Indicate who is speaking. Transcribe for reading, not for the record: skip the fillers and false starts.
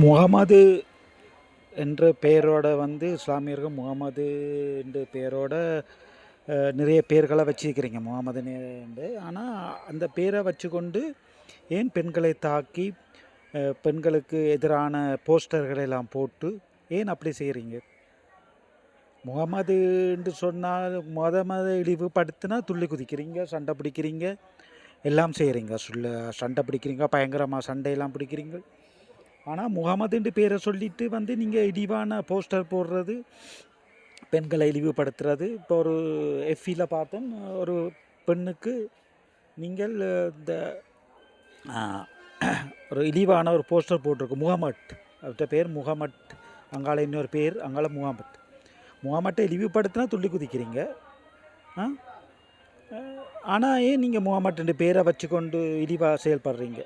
Speaker 1: முகமது என்ற பெயரோட இஸ்லாமியர்கள் முகமது என்ற பெயரோட நிறைய பேர்களை வச்சிருக்கிறீங்க முகமதுன்னு. ஆனால் அந்த பேரை வச்சுக்கொண்டு ஏன் பெண்களை தாக்கி பெண்களுக்கு எதிரான போஸ்டர்களை எல்லாம் போட்டு ஏன் அப்படி செய்கிறீங்க? முகமது என்று சொன்னால் மத இழிவுபடுத்தினா துள்ளி குதிக்கிறீங்க, சண்டை பிடிக்கிறீங்க, எல்லாம் செய்கிறீங்க. சண்டை பிடிக்கிறீங்க, பயங்கரமாக சண்டையெல்லாம் பிடிக்கிறீங்க. ஆனால் முகமதுன்ற பேரை சொல்லிட்டு நீங்கள் இழிவான போஸ்டர் போடுறது, பெண்களை இழிவுபடுத்துறது. இப்போ ஒரு எஃபியில் பார்த்தோம், ஒரு பெண்ணுக்கு நீங்கள் இந்த ஒரு இழிவான ஒரு போஸ்டர் போட்டிருக்கு, முகமட். அவர்கிட்ட பேர் முகமட், அங்கால இன்னொரு பேர், அங்கால முகமட். முகமட்டை இழிவுபடுத்தினா துள்ளி குதிக்கிறீங்க. ஆனால் ஏன் நீங்கள் முகமட்டுன்ற பேரை வச்சுக்கொண்டு இழிவாக செயல்படுறீங்க?